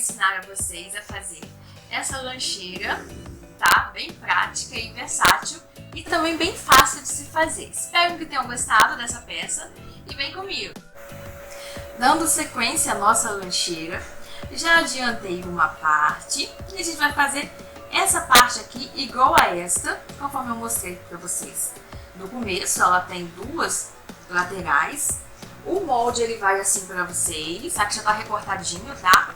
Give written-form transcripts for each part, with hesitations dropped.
ensinar a vocês a fazer essa lancheira, tá? Bem prática e versátil e também bem fácil de se fazer. Espero que tenham gostado dessa peça e vem comigo! Dando sequência à nossa lancheira, já adiantei uma parte e a gente vai fazer essa parte aqui igual a esta, conforme eu mostrei para vocês. No começo ela tem duas laterais, o molde ele vai assim para vocês, aqui já tá recortadinho, tá?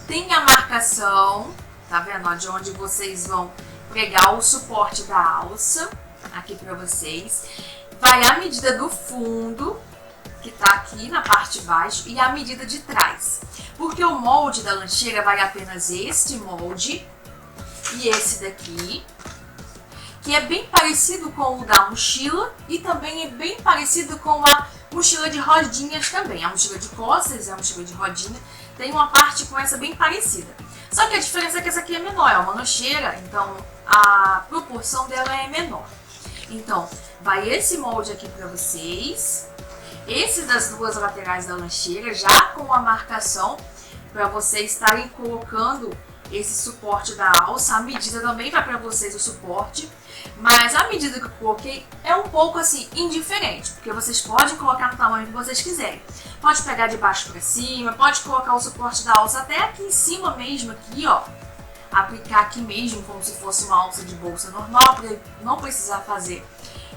Tem a marcação, tá vendo? Ó, de onde vocês vão pregar o suporte da alça, aqui para vocês. Vai a medida do fundo, que tá aqui na parte de baixo, e a medida de trás. Porque o molde da lancheira vai apenas este molde e esse daqui, que é bem parecido com o da mochila e também é bem parecido com a mochila de rodinhas também. A mochila de costas e a mochila de rodinha tem uma parte com essa bem parecida. Só que a diferença é que essa aqui é menor, é uma lancheira, então a proporção dela é menor. Então, vai esse molde aqui para vocês. Esse das duas laterais da lancheira, já com a marcação, para vocês estarem colocando esse suporte da alça. A medida também vai para vocês o suporte, mas a medida que eu coloquei é um pouco assim indiferente, porque vocês podem colocar no tamanho que vocês quiserem. Pode pegar de baixo para cima, pode colocar o suporte da alça até aqui em cima mesmo, aqui ó. Aplicar aqui mesmo como se fosse uma alça de bolsa normal, para não precisar fazer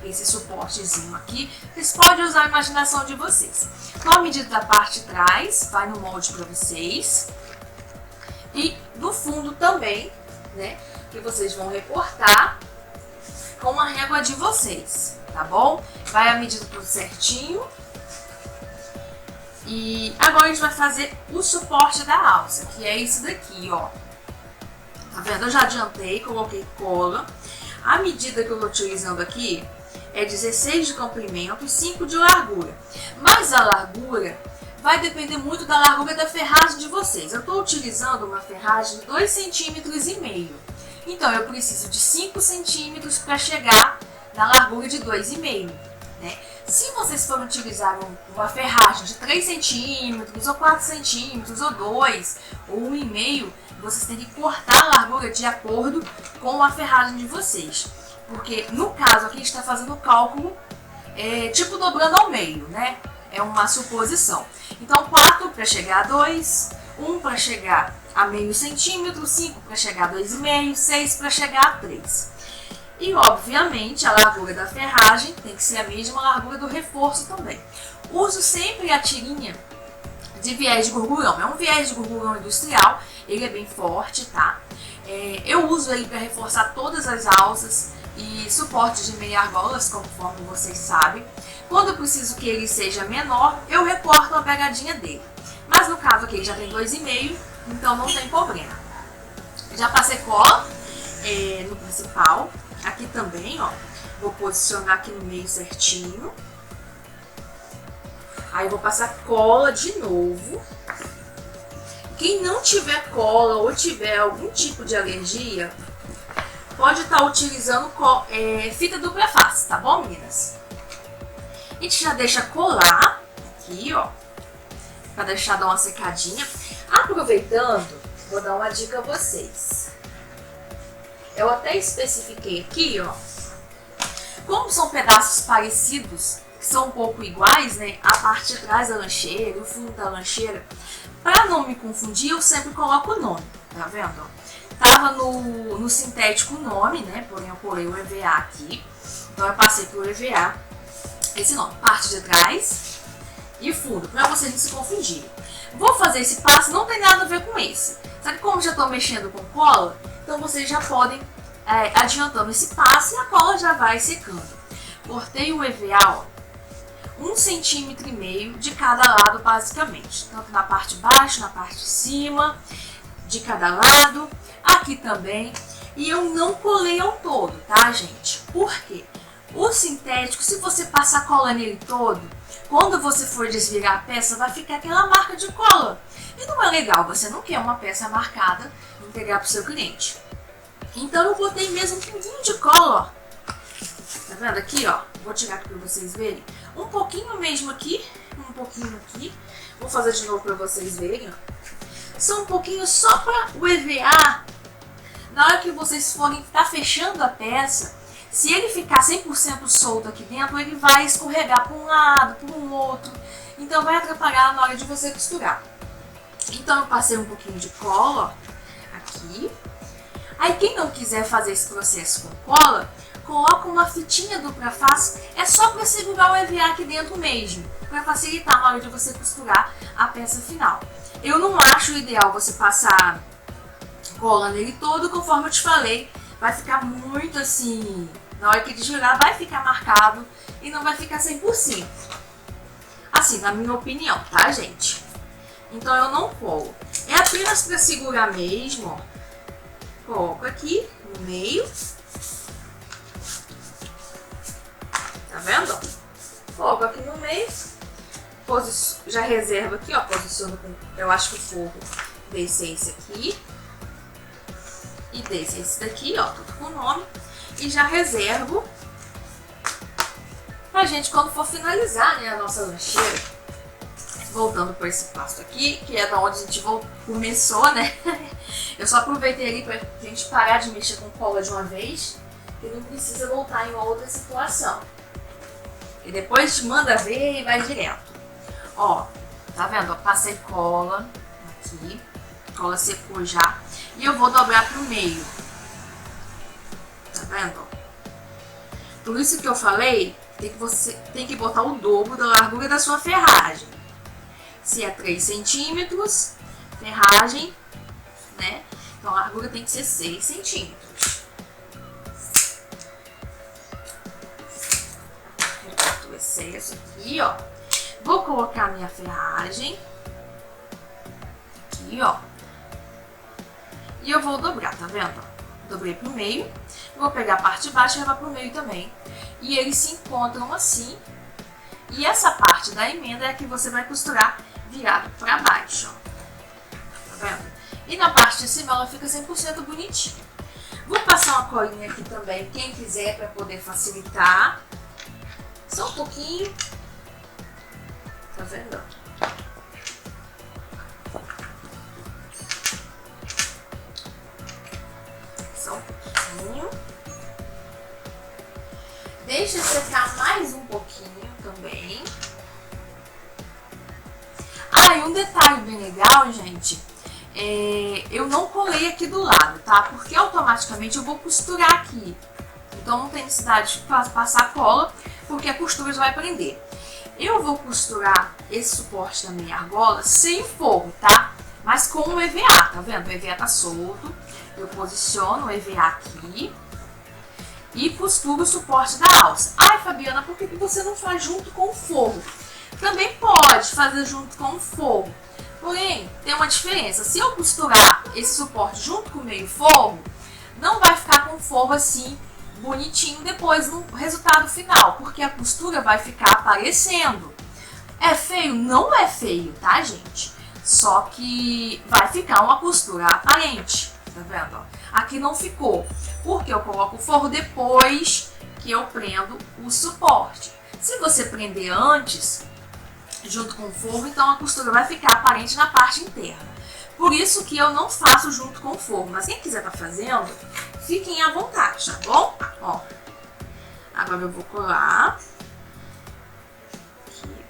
esse suportezinho aqui. Vocês podem usar a imaginação de vocês. Então a medida da parte de trás vai no molde para vocês. E do fundo também, né? Que vocês vão recortar com a régua de vocês, tá bom? Vai a medida tudo certinho. E agora a gente vai fazer o suporte da alça, que é esse daqui, ó. Tá vendo? Eu já adiantei, coloquei cola. A medida que eu tô utilizando aqui é 16 de comprimento e 5 de largura. Mas a largura vai depender muito da largura da ferragem de vocês. Eu estou utilizando uma ferragem de 2,5 cm. Então eu preciso de 5 centímetros para chegar na largura de 2,5, né? Se vocês forem utilizar uma ferragem de 3 centímetros, ou 4 centímetros, ou 2, ou 1,5, vocês têm que cortar a largura de acordo com a ferragem de vocês. Porque no caso aqui a gente está fazendo o cálculo tipo dobrando ao meio, né? É uma suposição. Então 4 para chegar a 2, 1 para chegar a meio centímetro, 5 para chegar a 2,5, 6 para chegar a 3. E obviamente a largura da ferragem tem que ser a mesma largura do reforço também. Uso sempre a tirinha de viés de gorgurão. É um viés de gorgurão industrial, ele é bem forte, tá? Eu uso ele para reforçar todas as alças e suportes de meia argolas, conforme vocês sabem. Quando eu preciso que ele seja menor, eu recorto a pegadinha dele. Mas no caso aqui ele já tem 2,5, então não tem problema. Já passei cola no principal. Aqui também, ó. Vou posicionar aqui no meio certinho. Aí eu vou passar cola de novo. Quem não tiver cola ou tiver algum tipo de alergia, pode estar utilizando fita dupla face, tá bom, meninas? A gente já deixa colar aqui, ó, pra deixar dar uma secadinha. Aproveitando, vou dar uma dica a vocês. Eu até especifiquei aqui, ó, como são pedaços parecidos, que são um pouco iguais, né, a parte de trás da lancheira, o fundo da lancheira, pra não me confundir, eu sempre coloco o nome, tá vendo? Tava no sintético o nome, né, porém eu colei o EVA aqui, então eu passei pro EVA esse nome, parte de trás e fundo, pra vocês não se confundirem. Vou fazer esse passo, não tem nada a ver com esse. Sabe como já estou mexendo com cola? Então vocês já podem adiantando esse passo e a cola já vai secando. Cortei o EVA, ó, 1,5 cm de cada lado basicamente. Tanto na parte de baixo, na parte de cima, de cada lado. Aqui também. E eu não colei ao todo, tá, gente? Por quê? O sintético, se você passar cola nele todo, quando você for desvirar a peça, vai ficar aquela marca de cola. E não é legal, você não quer uma peça marcada e entregar para o seu cliente. Então eu botei mesmo um pinguinho de cola, ó. Tá vendo aqui, ó? Vou tirar aqui para vocês verem. Um pouquinho mesmo aqui, um pouquinho aqui. Vou fazer de novo para vocês verem, ó. são um pouquinho só para o EVA. Na hora que vocês forem estar fechando a peça, se ele ficar 100% solto aqui dentro, ele vai escorregar para um lado, para um outro. Então vai atrapalhar na hora de você costurar. Então eu passei um pouquinho de cola aqui. Aí quem não quiser fazer esse processo com cola, coloca uma fitinha dupla face. É só para segurar o EVA aqui dentro mesmo, para facilitar na hora de você costurar a peça final. Eu não acho ideal você passar cola nele todo, conforme eu te falei, vai ficar muito assim, na hora que ele girar vai ficar marcado e não vai ficar 100%. Assim, na minha opinião, tá, gente? Então eu não colo. É apenas para segurar mesmo, ó. Coloco aqui no meio. Tá vendo? Coloco aqui no meio. Já reservo aqui, ó. Posiciono com... Eu acho que o forro desse é esse aqui. E desse é esse daqui, ó. Tudo com o nome. E já reservo pra gente quando for finalizar, né, a nossa lancheira. Voltando para esse pasto aqui, que é da onde a gente começou, né? Eu só aproveitei ali pra gente parar de mexer com cola de uma vez, e não precisa voltar em uma outra situação. E depois manda ver e vai direto. Ó, tá vendo? Eu passei cola aqui, cola secou já, e eu vou dobrar pro meio. Tá vendo? Por isso que eu falei, você tem que botar o dobro da largura da sua ferragem. Se é 3 centímetros, ferragem, né? Então a largura tem que ser 6 centímetros. Recorto o excesso aqui, ó. Vou colocar a minha ferragem. Aqui, ó. E eu vou dobrar, tá vendo? Dobrei pro meio. Vou pegar a parte de baixo e levar pro meio também. E eles se encontram assim. E essa parte da emenda é a que você vai costurar virado para baixo, ó. Tá vendo? E na parte de cima ela fica 100% bonitinha. Vou passar uma colinha aqui também, quem quiser, para poder facilitar. Só um pouquinho. Tá vendo? Só um pouquinho. Deixa secar mais um pouquinho também. Ah, e um detalhe bem legal, gente, eu não colei aqui do lado, tá? Porque automaticamente eu vou costurar aqui. Então não tem necessidade de passar cola, porque a costura já vai prender. Eu vou costurar esse suporte da minha argola sem forro, tá? Mas com o EVA, tá vendo? O EVA tá solto. Eu posiciono o EVA aqui e costuro o suporte da alça. Ai, Fabiana, por que você não faz junto com o forro? Também pode fazer junto com o forro, porém tem uma diferença. Se eu costurar esse suporte junto com o meio forro, não vai ficar com o forro assim bonitinho depois no resultado final, porque a costura vai ficar aparecendo. É feio? Não é feio, tá, gente? Só que vai ficar uma costura aparente, tá vendo? Aqui não ficou, porque eu coloco o forro depois que eu prendo o suporte. Se você prender antes, junto com o forro, então a costura vai ficar aparente na parte interna. Por isso que eu não faço junto com o forro, mas quem quiser tá fazendo, fiquem à vontade, tá bom? Ó, agora eu vou colar. Aqui.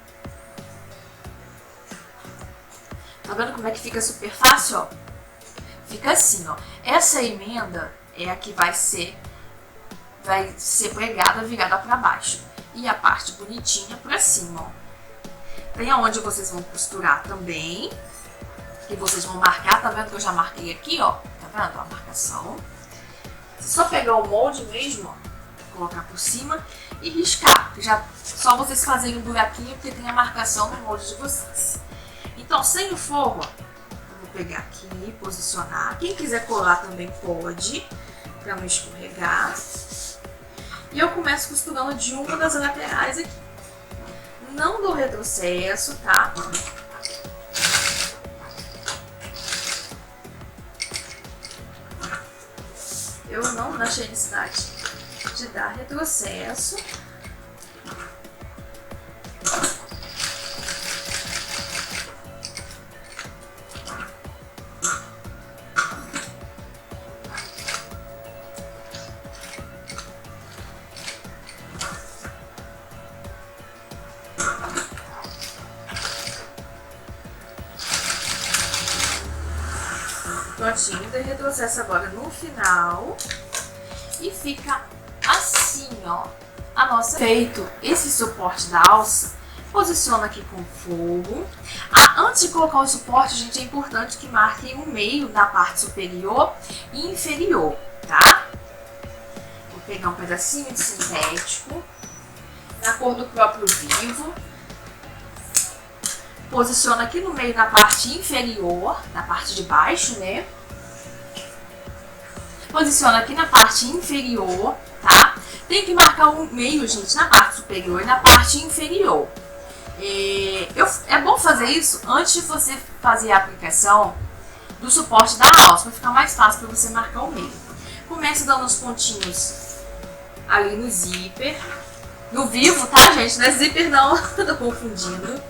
Tá vendo como é que fica super fácil, ó? Fica assim, ó. Essa emenda é a que vai ser pregada, virada para baixo. E a parte bonitinha para cima, ó. Tem aonde vocês vão costurar também, que vocês vão marcar, tá vendo que eu já marquei aqui, ó, tá vendo a marcação? Você só pegar o molde mesmo, ó, colocar por cima e riscar, já só vocês fazerem um buraquinho, porque tem a marcação no molde de vocês. Então, sem o forro, ó, eu vou pegar aqui, posicionar, quem quiser colar também pode, pra não escorregar. E eu começo costurando de uma das laterais aqui. Não dou retrocesso, tá? Eu não achei necessidade de dar retrocesso. Prontinho, eu retrocesso agora no final e fica assim, ó, a nossa. Feito esse suporte da alça, posiciona aqui com fogo. Antes de colocar o suporte, gente, é importante que marquem o meio da parte superior e inferior, tá? Vou pegar um pedacinho de sintético, na cor do próprio vivo. Posiciona aqui no meio na parte inferior, na parte de baixo, né? Posiciona aqui na parte inferior, tá? Tem que marcar o meio, gente, na parte superior e na parte inferior. É bom fazer isso antes de você fazer a aplicação do suporte da alça, para ficar mais fácil para você marcar o meio. Começa dando os pontinhos ali no zíper. No vivo, tá, gente? Não é zíper não, tô confundindo.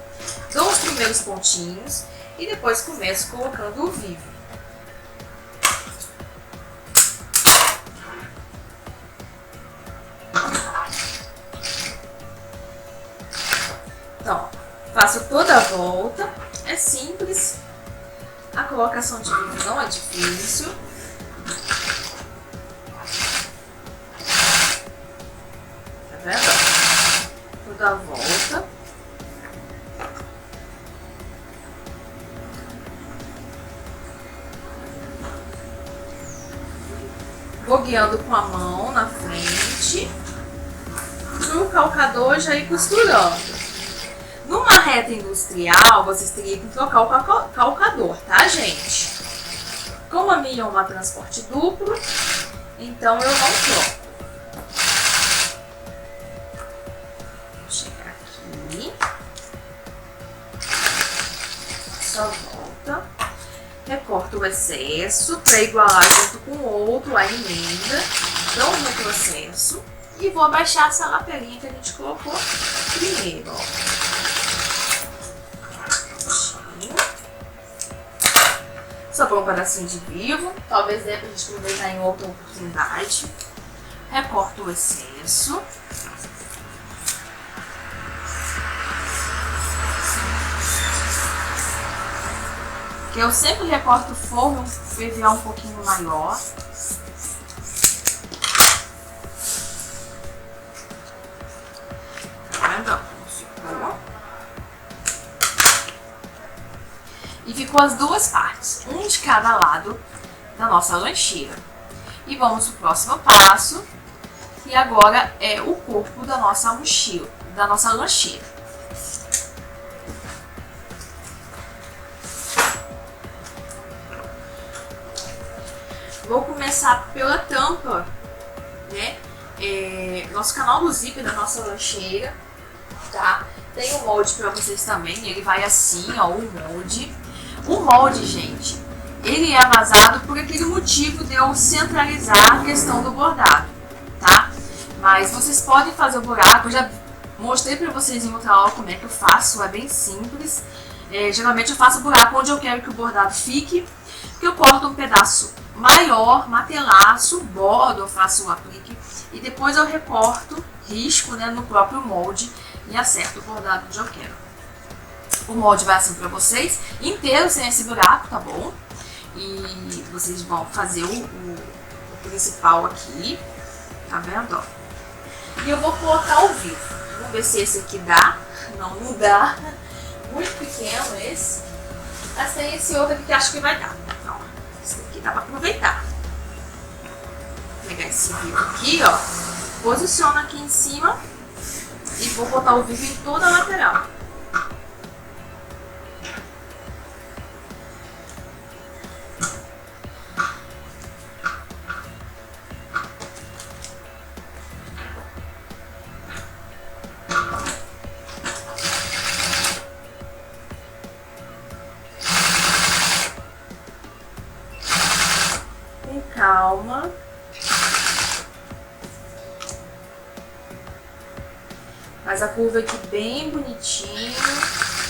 Dou os primeiros pontinhos e depois começo colocando o vivo. Então, faço toda a volta. É simples. A colocação de vivo não é difícil. Tá vendo? Toda a volta. Vou guiando com a mão na frente, pro calcador já ir costurando. Numa reta industrial, vocês teriam que trocar o calcador, tá, gente? Como a minha é uma transporte duplo, então eu não troco. Vou chegar aqui. Só volta. Recorto o excesso para igualar junto com o outro a emenda. Dou um retrocesso e vou abaixar essa lapelinha que a gente colocou primeiro, ó. Sobrou um pedacinho de vivo, talvez dê pra gente aproveitar em outra oportunidade. Recorto o excesso. Eu sempre recorto o forro para enviar um pouquinho maior. Tá vendo? Ficou. E ficou as duas partes, um de cada lado da nossa lancheira. E vamos pro próximo passo, que agora é o corpo da nossa mochila, da nossa lancheira. Vou começar pela tampa, né? Nosso canal do zíper da nossa lancheira, tá? Tem um molde para vocês também, ele vai assim, ó, o molde. O molde, gente, ele é vazado por aquele motivo de eu centralizar a questão do bordado, tá? Mas vocês podem fazer o buraco, eu já mostrei para vocês em outra aula como é que eu faço, é bem simples. Geralmente eu faço o buraco onde eu quero que o bordado fique, que eu corto um pedaço maior, matelaço, bordo, eu faço o aplique e depois eu recorto, risco, né, no próprio molde e acerto o bordado onde eu quero. O molde vai assim pra vocês, inteiro, sem esse buraco, tá bom? E vocês vão fazer o principal aqui, tá vendo, ó? E eu vou colocar ao vivo. Vamos ver se esse aqui dá. Não dá. Muito pequeno esse. Mas tem esse outro aqui que acho que vai dar. Então, esse aqui dá pra aproveitar. Vou pegar esse vivo aqui, ó. Posiciono aqui em cima e vou botar o vivo em toda a lateral. Calma. Faz a curva aqui bem bonitinho,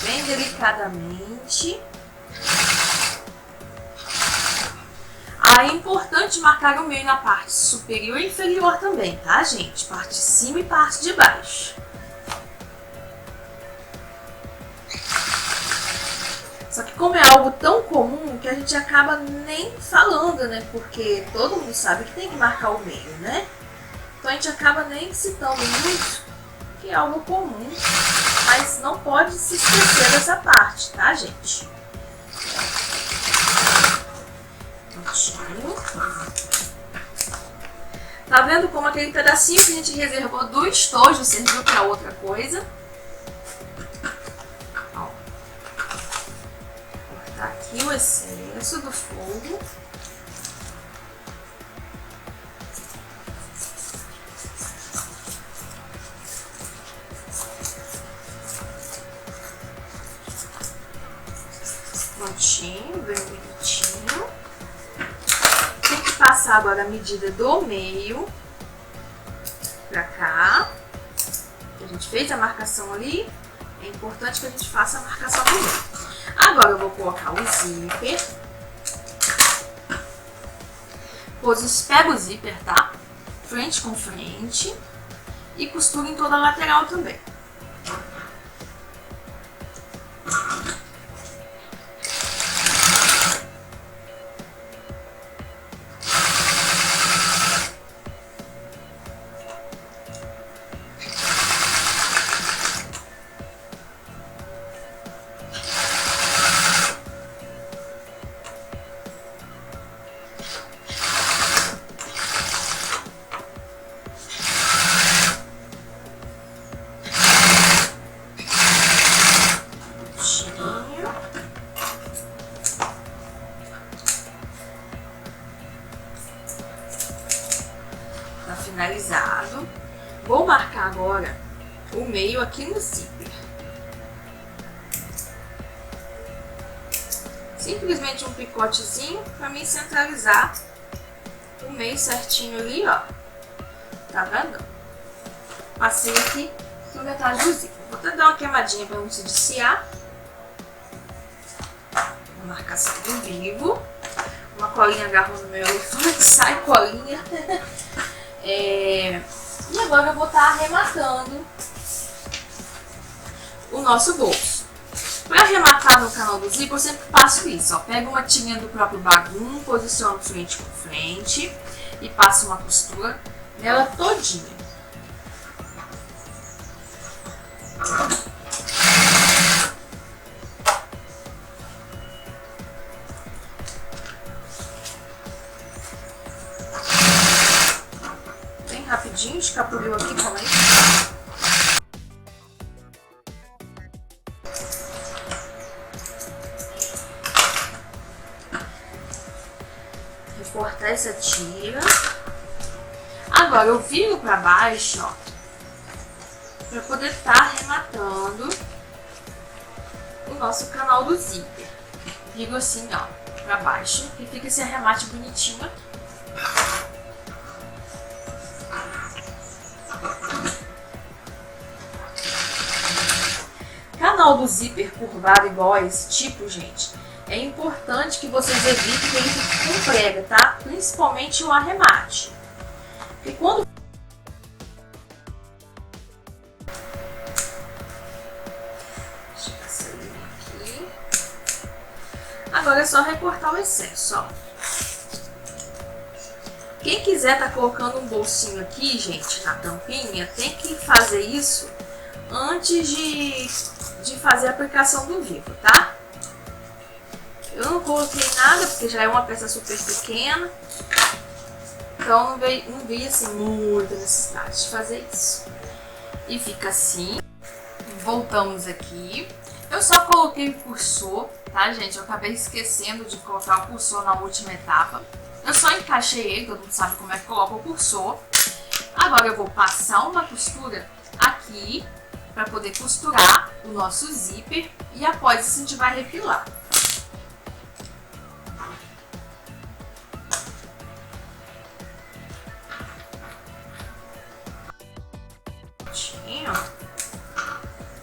bem delicadamente. É importante marcar o meio na parte superior e inferior também, tá, gente? Parte de cima e parte de baixo. Só que como é algo tão comum que a gente acaba nem falando, né? Porque todo mundo sabe que tem que marcar o meio, né? Então a gente acaba nem citando muito, que é algo comum, mas não pode se esquecer dessa parte, tá, gente? Prontinho. Tá vendo como aquele pedacinho que a gente reservou do estojo serviu para outra coisa? Ó. Cortar aqui o excesso do fogo. Prontinho, bem bonitinho. Tem que passar agora a medida do meio pra cá. A gente fez a marcação ali, é importante que a gente faça a marcação do meio. Agora eu vou colocar o zíper. Pego o zíper, tá? Frente com frente. E costuro em toda a lateral também. Finalizado. Vou marcar agora o meio aqui no zíper. Simplesmente um picotezinho para mim centralizar o meio certinho ali, ó. Tá vendo? Passei aqui no metade do zíper. Vou até dar uma queimadinha para não se desfiar. Uma marcação do vivo. Uma colinha agarrou no meu elefante, sai colinha. E agora eu vou estar arrematando o nosso bolso. Para arrematar no canal do zíper, eu sempre faço isso. Ó. Pego uma tirinha do próprio bagum, posiciono frente com frente e passo uma costura nela todinha. Rapidinho, escapuliu aqui também. Recortar essa tira. Agora eu viro para baixo, ó, para poder estar arrematando o nosso canal do zíper. Viro assim, ó, para baixo e fica esse arremate bonitinho aqui. Canal do zíper curvado igual a esse tipo, gente, é importante que vocês evitem que ele fique com prega, tá? Principalmente o arremate. Porque quando... Deixa eu passar aqui. Agora é só recortar o excesso, ó. Quem quiser tá colocando um bolsinho aqui, gente, na tampinha, tem que fazer isso antes de fazer a aplicação do vivo, tá? Eu não coloquei nada porque já é uma peça super pequena, então não vi assim muita necessidade de fazer isso. E fica assim. Voltamos aqui. Eu só coloquei o cursor, tá, gente? Eu acabei esquecendo de colocar o cursor na última etapa. Eu só encaixei ele, todo mundo sabe como é que coloca o cursor. Agora eu vou passar uma costura aqui para poder costurar o nosso zíper e após isso a gente vai refilar.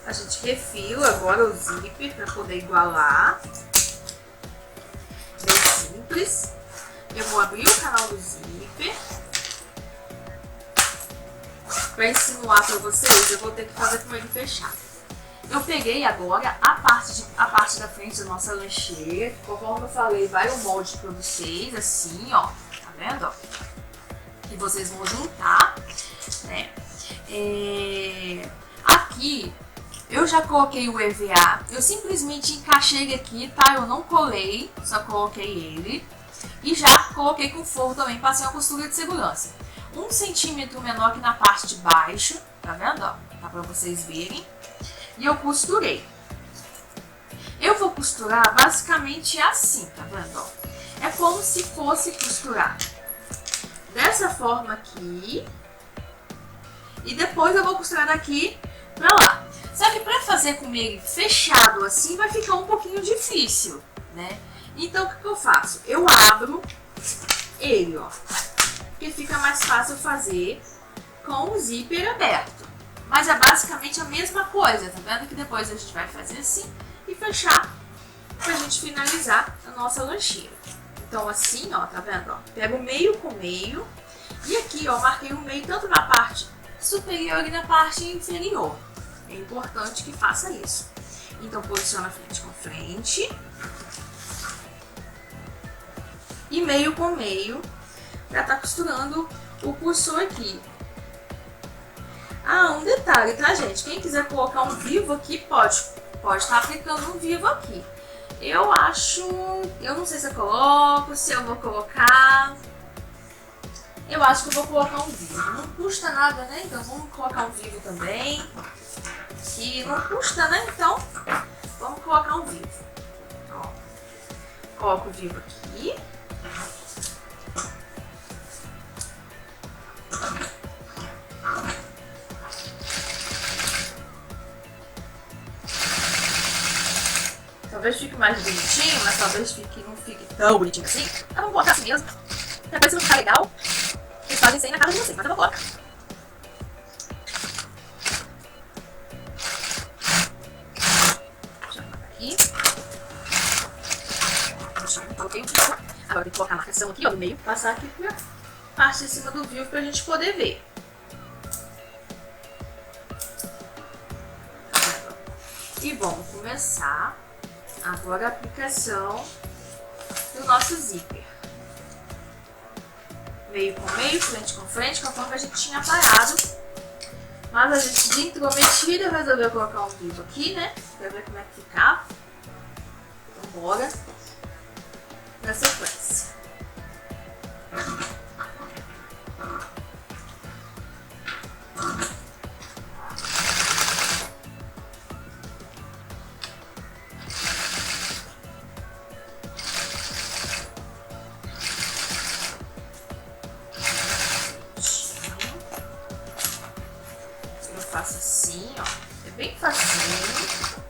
A gente refila agora o zíper para poder igualar. Bem simples. Eu vou abrir o canal do zíper. Para insinuar para vocês, eu vou ter que fazer com ele fechado. Eu peguei agora a parte da frente da nossa lancheira. Conforme eu falei, vai o molde pra vocês, assim, ó. Tá vendo, ó? Que vocês vão juntar, né? Aqui, eu já coloquei o EVA. Eu simplesmente encaixei ele aqui, tá? Eu não colei, só coloquei ele. E já coloquei com forro também, passei uma costura de segurança. 1 centímetro menor aqui na parte de baixo, tá vendo, ó? Tá pra vocês verem. E eu costurei. Eu vou costurar basicamente assim, tá vendo, ó? É como se fosse costurar dessa forma aqui. E depois eu vou costurar daqui pra lá. Só que pra fazer com ele fechado assim, vai ficar um pouquinho difícil, né? Então, o que eu faço? Eu abro ele, ó. Porque fica mais fácil fazer com o zíper aberto. Mas é basicamente a mesma coisa, tá vendo? Que depois a gente vai fazer assim e fechar pra gente finalizar a nossa lancheira. Então, assim, ó, tá vendo? Ó, pego meio com meio. E aqui, ó, marquei o meio tanto na parte superior e na parte inferior. É importante que faça isso. Então, posiciona frente com frente. E meio com meio, pra estar costurando o cursor aqui. Ah, um detalhe, tá, gente? Quem quiser colocar um vivo aqui, pode estar aplicando um vivo aqui. Eu não sei se eu coloco, se eu vou colocar. Eu acho que eu vou colocar um vivo. Não custa nada, né? Então vamos colocar um vivo também. Que não custa, né? Então vamos colocar um vivo. Ó, coloco o vivo aqui. Talvez fique mais bonitinho, mas talvez não fique tão bonitinho assim. Então vamos colocar assim mesmo. Depois se não ficar legal, vocês fazem isso aí na casa de vocês, mas eu vou colocar. Deixa eu colocar aqui. Coloquei um pouco. Agora tem que colocar a marcação aqui, ó, no meio. Passar aqui pra parte de cima do vivo pra gente poder ver. E vamos começar agora a aplicação do nosso zíper. Meio com meio, frente com frente, conforme a gente tinha parado. Mas a gente, de intrometida, resolveu colocar um vivo aqui, né? Pra ver como é que ficava. Então, bora na sequência. Faço assim, ó, é bem facinho.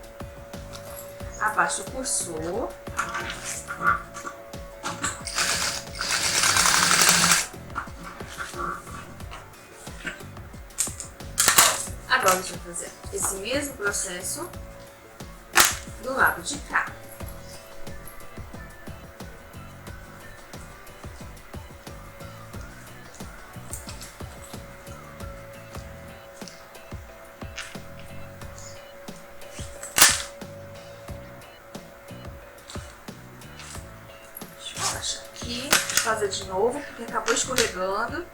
Abaixo o cursor. Agora deixa eu fazer esse mesmo processo do lado de cá. Aqui, fazer de novo, porque acabou escorregando.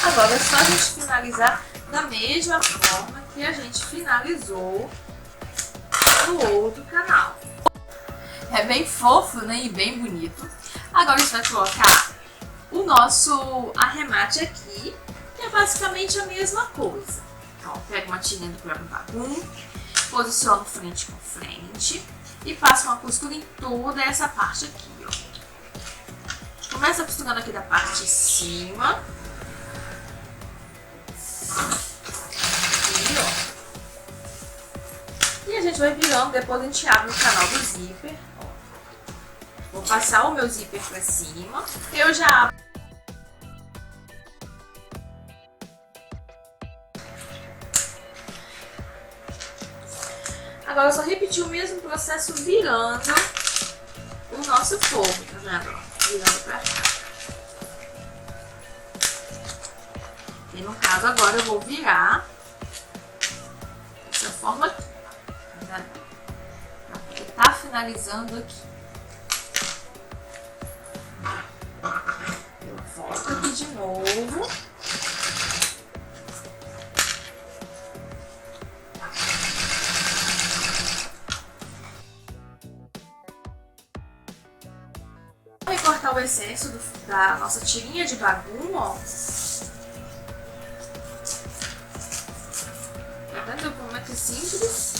Agora é só a gente finalizar da mesma forma que a gente finalizou no outro canal. É bem fofo, né? E bem bonito. Agora a gente vai colocar o nosso arremate aqui, que é basicamente a mesma coisa. Então, pega uma tirinha do próprio bagulho, posiciono frente com frente e passo uma costura em toda essa parte aqui, ó. Começa costurando aqui da parte de cima. Aqui, ó. gente vai virando, depois a gente abre o canal do zíper. Ó. Vou passar o meu zíper pra cima. Eu já abro. Agora é só repetir o mesmo processo virando o nosso forro, tá vendo? Virando pra cá. E no caso agora eu vou virar dessa forma aqui, tá vendo? Porque tá finalizando aqui. Eu volto aqui de novo. Vou recortar o excesso da nossa tirinha de bagulho, ó. Tá vendo como é que é simples?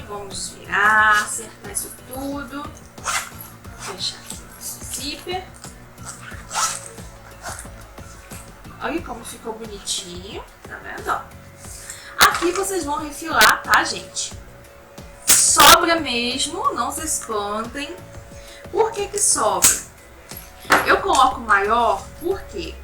Vamos virar, acertar isso tudo. Fechar aqui o nosso zíper. Olha como ficou bonitinho, tá vendo? Ó. Aqui vocês vão refilar, tá, gente? Sobra mesmo, não se espantem. Por que que sobra? Eu coloco maior porque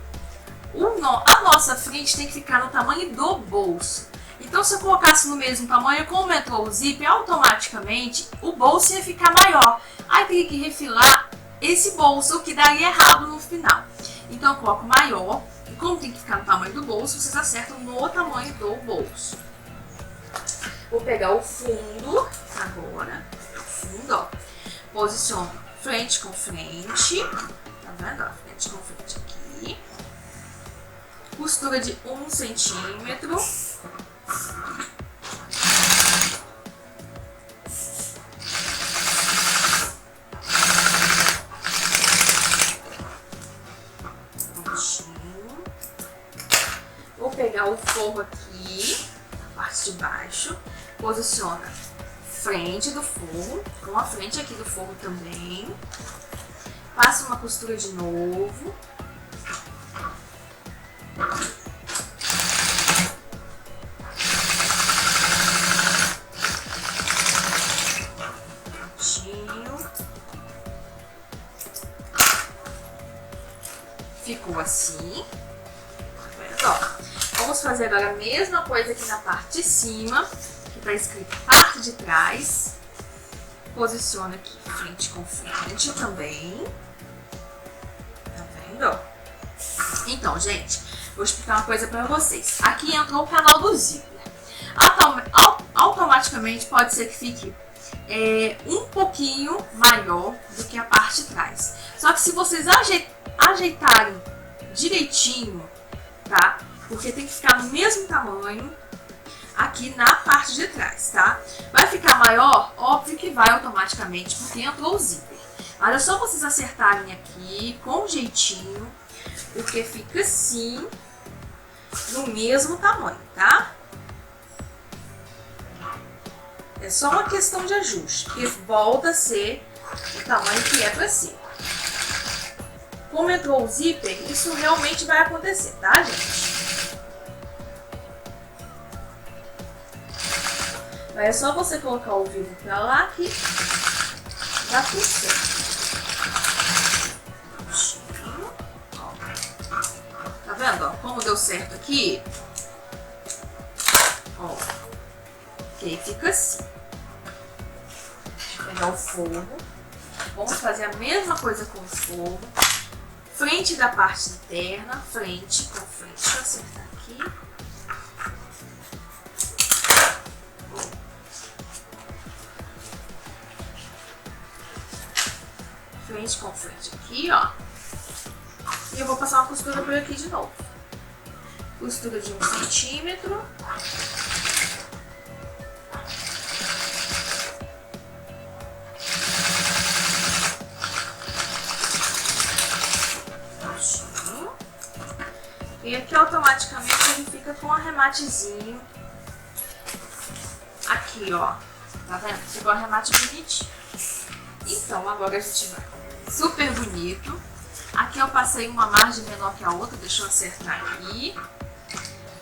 a nossa frente tem que ficar no tamanho do bolso. Então, se eu colocasse no mesmo tamanho, como entrou o zíper, automaticamente o bolso ia ficar maior. Aí teria que refilar esse bolso, o que daria errado no final. Então, eu coloco maior. E como tem que ficar no tamanho do bolso, vocês acertam no tamanho do bolso. Vou pegar o fundo agora. O fundo, ó. Posiciono frente com frente. Tá vendo? Ó, frente com frente aqui. Costura de 1 centímetro. Prontinho. Vou pegar o forro aqui, na parte de baixo. Posiciona frente do forro, com a frente aqui do forro também. Passa uma costura de novo. Ficou assim, ó. Vamos fazer agora a mesma coisa aqui na parte de cima, que tá escrito parte de trás. Posiciona aqui frente com frente também. Tá vendo? Então, gente, vou explicar uma coisa pra vocês. Aqui entrou o canal do zíper. Automaticamente pode ser que fique um pouquinho maior do que a parte de trás. Só que se vocês ajeitarem direitinho, tá? Porque tem que ficar no mesmo tamanho aqui na parte de trás, tá? Vai ficar maior? Óbvio que vai automaticamente, porque entrou o zíper. Mas é só vocês acertarem aqui com jeitinho, porque fica assim, no mesmo tamanho, tá? É só uma questão de ajuste, que volta a ser o tamanho que é pra ser. Como entrou o zíper, isso realmente vai acontecer, tá, gente? Mas é só você colocar o vivo pra lá que dá tudo certo. Tá vendo, ó? Como deu certo aqui? Ó. Ok, fica assim. Deixa eu pegar o forro. Vamos fazer a mesma coisa com o forro. Frente da parte interna, frente com frente. Deixa eu acertar aqui. Frente com frente aqui, ó. E eu vou passar uma costura por aqui de novo. Costura de 1 centímetro. E aqui automaticamente ele fica com um arrematezinho. Aqui, ó. Tá vendo? Ficou um arremate bonitinho. Então, agora a gente vai. Super bonito. Aqui eu passei uma margem menor que a outra. Deixa eu acertar aqui.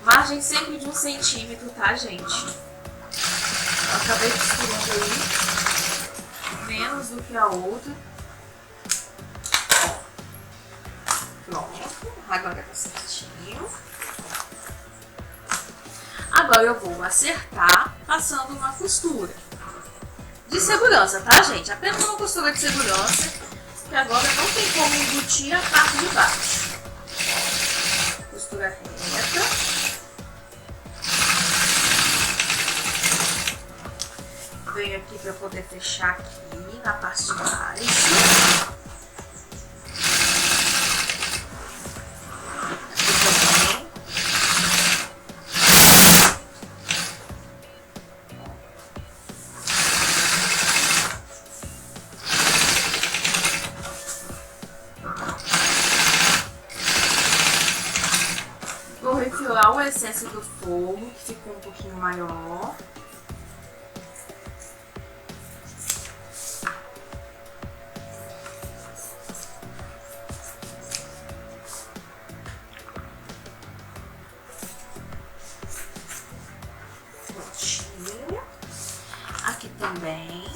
Margem sempre de 1 centímetro, tá, gente? Eu acabei costurando aí menos do que a outra. Ó. Pronto, agora tá certinho. Agora eu vou acertar passando uma costura de segurança, tá, gente? Apenas uma costura de segurança, que agora não tem como embutir a parte de baixo. Costura reta. Venho aqui para poder fechar aqui na parte de baixo. Vou refilar o excesso do forro, que ficou um pouquinho maior. Prontinho. Aqui também.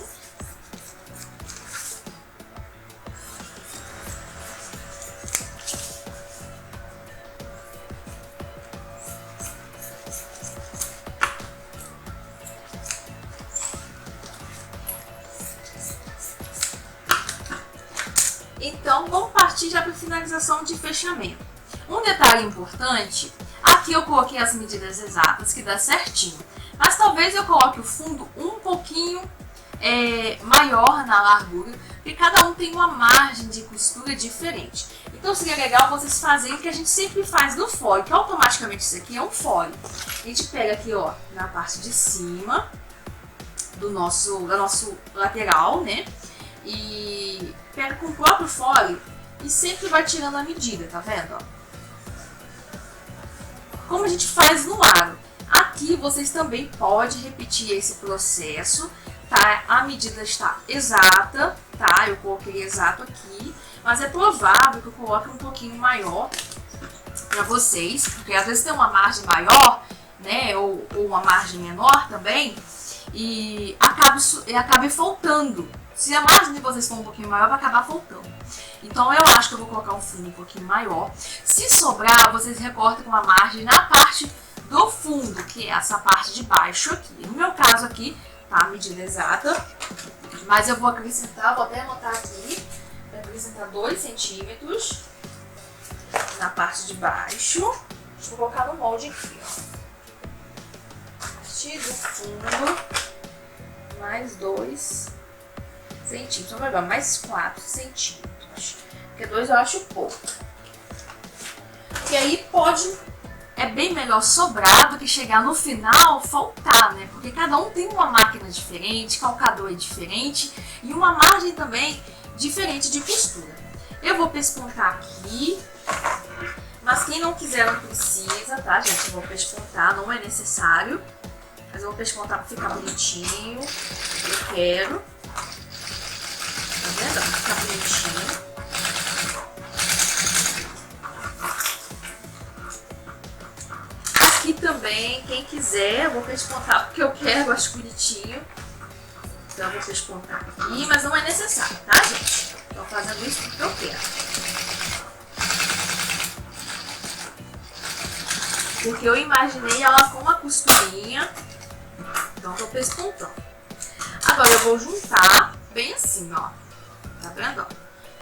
Então, vamos partir já para a finalização de fechamento. Um detalhe importante, aqui eu coloquei as medidas exatas, que dá certinho. Mas talvez eu coloque o fundo um pouquinho maior na largura, porque cada um tem uma margem de costura diferente. Então seria legal vocês fazerem o que a gente sempre faz no fole, que automaticamente isso aqui é um fole. A gente pega aqui, ó, na parte de cima do nosso lateral, né? E pega com o próprio fole e sempre vai tirando a medida, tá vendo? Ó? Como a gente faz no aro. Aqui vocês também podem repetir esse processo, tá? A medida está exata, tá? Eu coloquei exato aqui, mas é provável que eu coloque um pouquinho maior para vocês, porque às vezes tem uma margem maior, né? Ou uma margem menor também, e acabe faltando. Se a margem de vocês for um pouquinho maior, vai acabar faltando. Então eu acho que eu vou colocar um fundo um pouquinho maior. Se sobrar, vocês recortam com uma margem na parte do fundo, que é essa parte de baixo aqui. No meu caso aqui, tá a medida exata, mas eu vou acrescentar, vou até anotar aqui, vou acrescentar 2 centímetros na parte de baixo. Vou colocar no molde aqui, ó. A partir do fundo, mais 2 centímetros, ou melhor, mais 4 centímetros, porque 2 eu acho pouco. E aí é bem melhor sobrar do que chegar no final faltar, né? Porque cada um tem uma máquina diferente, calcador é diferente e uma margem também diferente de costura. Eu vou pespontar aqui, mas quem não quiser não precisa, tá, gente? Eu vou pespontar, não é necessário, mas eu vou pespontar para ficar bonitinho. Eu quero. Tá vendo? Pra ficar bonitinho. Aqui também, quem quiser, eu vou pespontar porque eu quero, eu acho bonitinho. Então eu vou pespontar aqui, mas não é necessário, tá, gente? Estou fazendo isso porque eu quero. Porque eu imaginei ela com uma costurinha, então eu tô pespontando. Agora eu vou juntar bem assim, ó. Tá vendo, ó?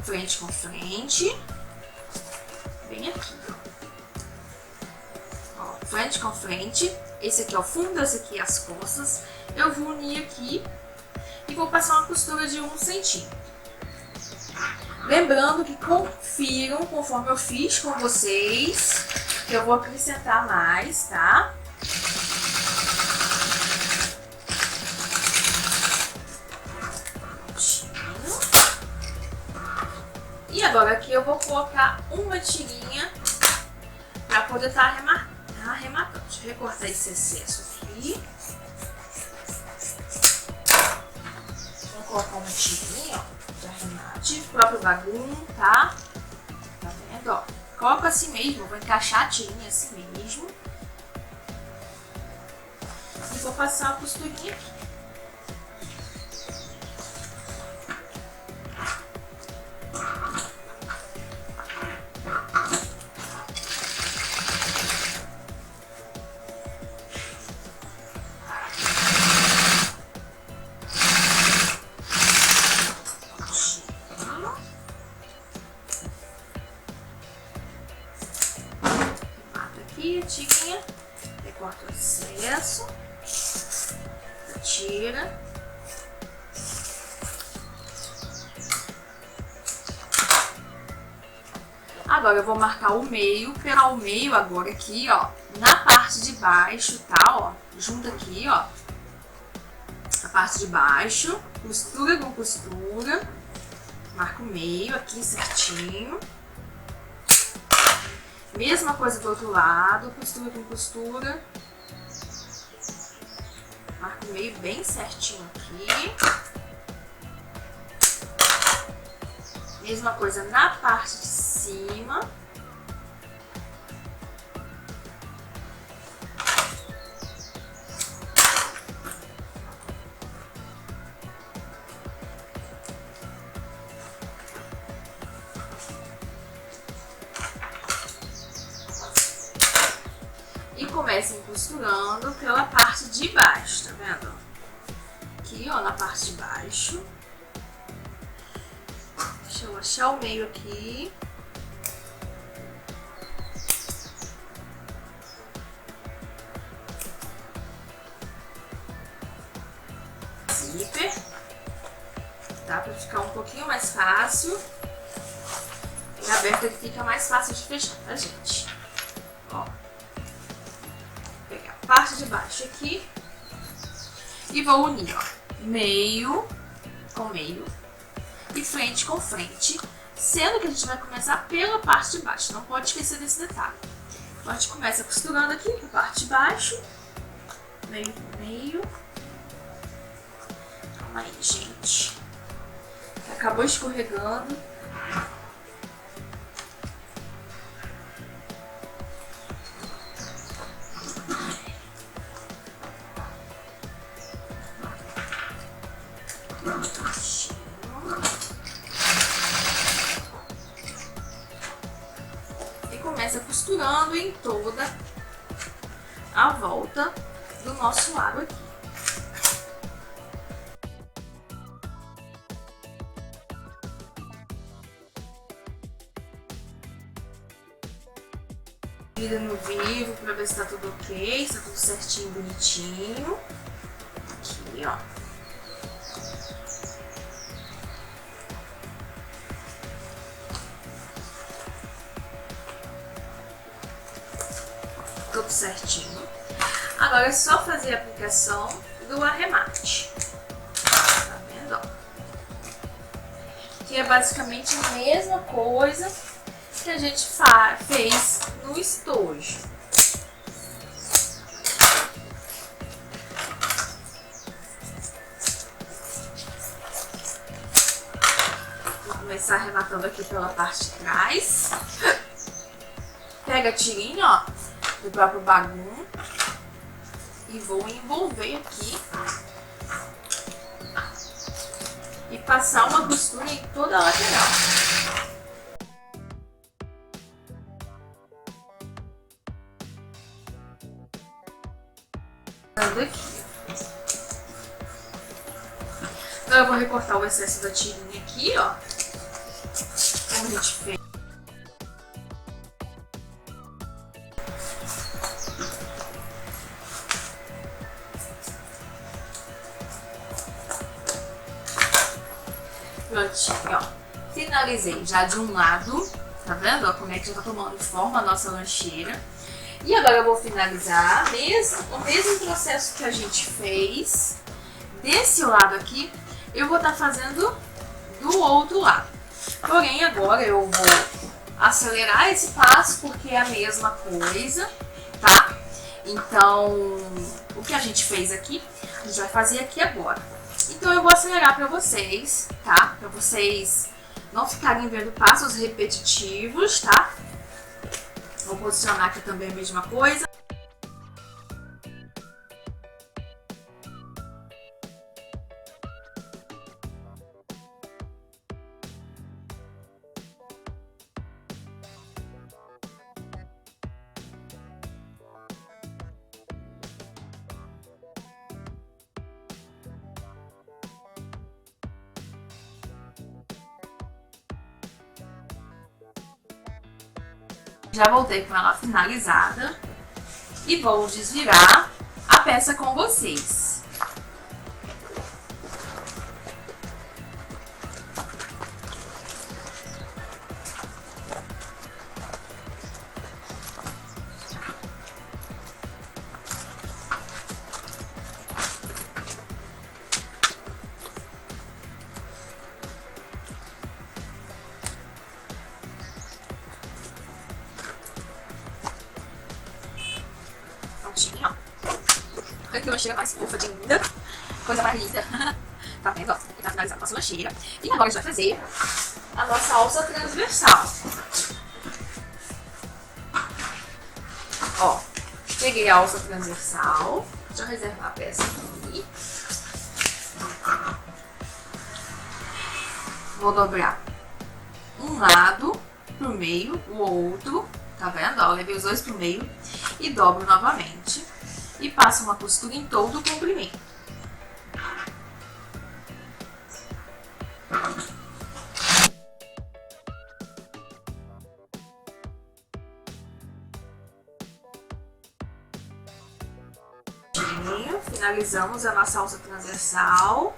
Frente com frente. Bem aqui, ó. Frente com frente. Esse aqui é o fundo, esse aqui é as costas. Eu vou unir aqui e vou passar uma costura de 1 centímetro. Lembrando que confiram conforme eu fiz com vocês, que eu vou acrescentar mais, tá? E agora aqui eu vou colocar uma tirinha para poder estar arrematando. Deixa eu recortar esse excesso aqui. Vou colocar uma tirinha, ó, de arremate, próprio bagulho, tá? Tá vendo, ó? Coloco assim mesmo, vou encaixar a tirinha assim mesmo. vou passar a costurinha aqui. Aqui a tirinha, recorta o excesso, tira. Agora eu vou marcar o meio, pegar o meio agora aqui, ó, na parte de baixo, tá, ó, junto aqui, ó, a parte de baixo, costura com costura, marca o meio aqui certinho. Mesma coisa do outro lado, costura com costura. Marca o meio bem certinho aqui. Mesma coisa na parte de cima. E comecem costurando pela parte de baixo, tá vendo? Aqui, ó, na parte de baixo. Deixa eu achar o meio aqui. Zíper. Tá? Pra ficar um pouquinho mais fácil. E aberto ele fica mais fácil de fechar, tá, gente? Ó. Parte de baixo aqui e vou unir, ó, meio com meio e frente com frente, sendo que a gente vai começar pela parte de baixo, não pode esquecer desse detalhe. Então a gente começa costurando aqui a parte de baixo, meio com meio. Calma aí, gente, acabou escorregando. E começa costurando em toda a volta do nosso lado aqui. Vira no vivo pra ver se tá tudo ok, se tá tudo certinho, bonitinho. Aqui, ó. Tudo certinho. Agora é só fazer a aplicação do arremate. Tá vendo? Ó? Que é basicamente a mesma coisa que a gente fez no estojo. Vou começar arrematando aqui pela parte de trás. Pega a tirinha, ó, do próprio bagum e vou envolver aqui e passar uma costura em toda a lateral. Aqui. Agora eu vou recortar o excesso da tirinha aqui, ó, como a gente fez. Prontinho, ó. Finalizei já de um lado, tá vendo? Ó, como é que já tá tomando forma a nossa lancheira. E agora eu vou finalizar o mesmo processo que a gente fez desse lado aqui, eu vou estar fazendo do outro lado. Porém, agora eu vou acelerar esse passo porque é a mesma coisa, tá? Então, o que a gente fez aqui, a gente vai fazer aqui agora. Então eu vou acelerar para vocês, tá? Para vocês não ficarem vendo passos repetitivos, tá? Vou posicionar aqui também a mesma coisa. Já voltei com ela finalizada e vou desvirar a peça com vocês. Prontinho, ó. Olha que lancheira mais fofa de linda. Coisa mais linda. Tá vendo? Ó, aqui tá finalizando a nossa lancheira. E agora a gente vai fazer a nossa alça transversal. Ó, peguei a alça transversal. Deixa eu reservar a peça aqui. Vou dobrar um lado pro meio, o outro. Tá vendo? Ó, eu levei os dois pro meio e dobro novamente. E passo uma costura em todo o comprimento. Finalizamos a nossa alça transversal.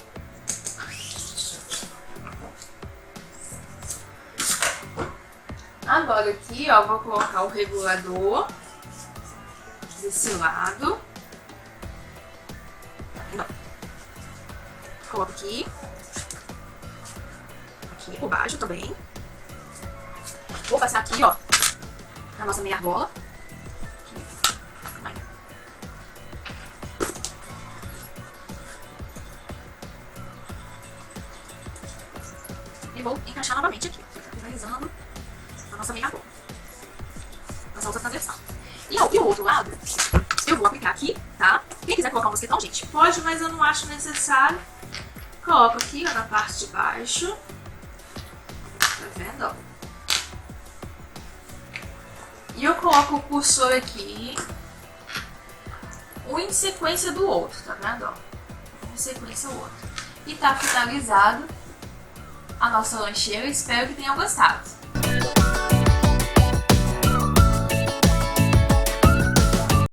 Agora aqui, ó, vou colocar o regulador desse lado. Coloco aqui. Aqui por baixo também. Vou passar aqui, ó, na nossa meia argola. E vou encaixar novamente aqui, finalizando a nossa meia argola. Nossa alça transversal. E o outro lado, eu vou aplicar aqui, tá? Quem quiser colocar um mosquetão, gente, pode, mas eu não acho necessário. Coloco aqui, ó, na parte de baixo. Tá vendo, ó? E eu coloco o cursor aqui, um em sequência do outro, tá vendo, ó? Um em sequência do outro. E tá finalizado a nossa lancheira. Espero que tenham gostado.